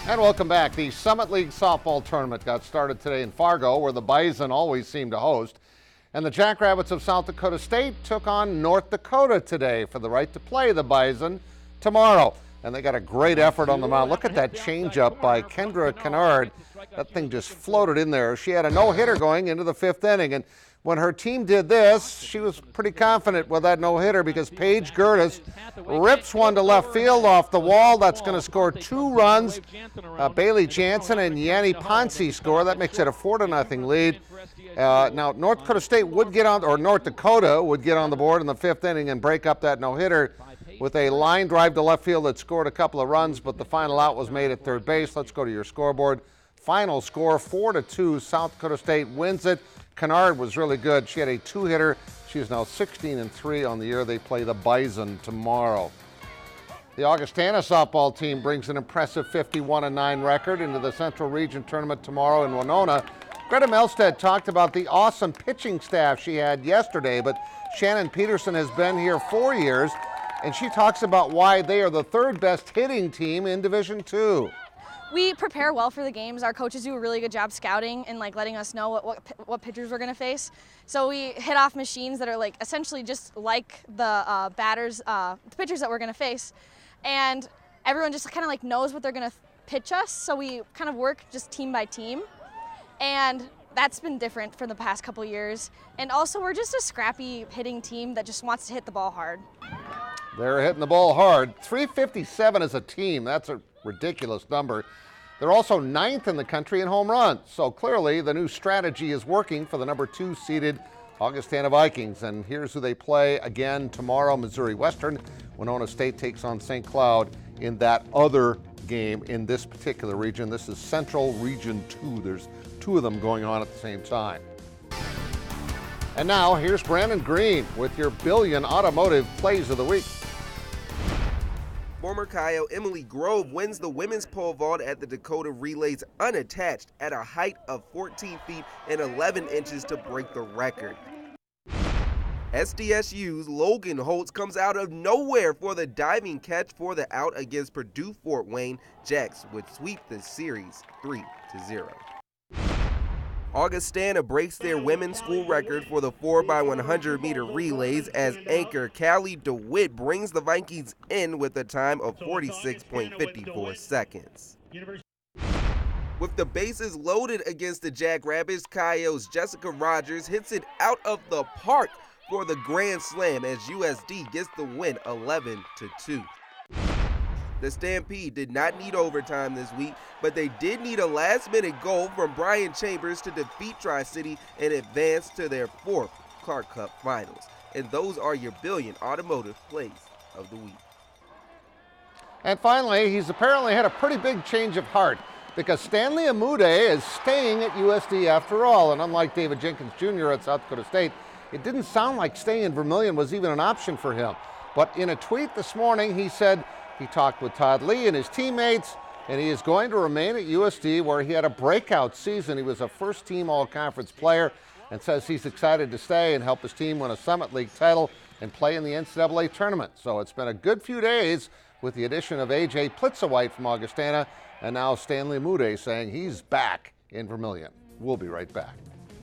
And welcome back. The Summit League softball tournament got started today in Fargo, where the Bison always seem to host. And the Jackrabbits of South Dakota State took on North Dakota today for the right to play the Bison tomorrow. And they got a great effort on the mound. Look at that changeup by Kendra Kennard. That thing just floated in there. She had a no-hitter going into the fifth inning. And when her team did this, she was pretty confident with that no-hitter because Paige Gertis rips one to left field off the wall. That's going to score 2 runs. Bailey Jansen and Yanni Ponce score. That makes it a 4-0 lead. Now, North Dakota State would get on, or North Dakota would get on the board in the fifth inning and break up that no-hitter with a line drive to left field that scored a couple of runs, but the final out was made at third base. Let's go to your scoreboard. Final score, 4-2. South Dakota State wins it. Kennard was really good. She had a 2-hitter. She is now 16-3 on the year. They play the Bison tomorrow. The Augustana softball team brings an impressive 51-9 record into the Central Region tournament tomorrow in Winona. Greta Melstead talked about the awesome pitching staff she had yesterday, but Shannon Peterson has been here 4 years, and she talks about why they are the 3rd best hitting team in Division II. We prepare well for the games. Our coaches do a really good job scouting and letting us know what pitchers we're going to face. So we hit off machines that are essentially just like the the pitchers that we're going to face, and everyone just kind of knows what they're going to pitch us. So we kind of work just team by team, and that's been different for the past couple years. And also, we're just a scrappy hitting team that just wants to hit the ball hard. They're hitting the ball hard. 357 as a team. That's a ridiculous number. They're also 9th in the country in home runs. So clearly the new strategy is working for the number 2 seeded Augustana Vikings. And here's who they play again tomorrow. Missouri Western. Winona State takes on St. Cloud in that other game in this particular region. This is Central Region 2. There's 2 of them going on at the same time. And now here's Brandon Green with your Billion Automotive Plays of the Week. Former Kyle Emily Grove wins the women's pole vault at the Dakota Relays unattached at a height of 14 feet and 11 inches to break the record. SDSU's Logan Holtz comes out of nowhere for the diving catch for the out against Purdue Fort Wayne. Jacks would sweep the series 3-0. Augustana breaks their women's school record for the 4x100 meter relays as anchor Callie DeWitt brings the Vikings in with a time of 46.54 seconds. With the bases loaded against the Jackrabbits, Coyotes' Jessica Rogers hits it out of the park for the grand slam as USD gets the win 11-2. The Stampede did not need overtime this week, but they did need a last-minute goal from Brian Chambers to defeat Tri-City and advance to their 4th Clark Cup Finals. And those are your Billion Automotive Plays of the Week. And finally, he's apparently had a pretty big change of heart because Stanley Amude is staying at USD after all. And unlike David Jenkins Jr. at South Dakota State, it didn't sound like staying in Vermilion was even an option for him. But in a tweet this morning, he said he talked with Todd Lee and his teammates, and he is going to remain at USD where he had a breakout season. He was a first-team all-conference player and says he's excited to stay and help his team win a Summit League title and play in the NCAA tournament. So it's been a good few days with the addition of A.J. Plitzawhite from Augustana and now Stanley Amude saying he's back in Vermilion. We'll be right back.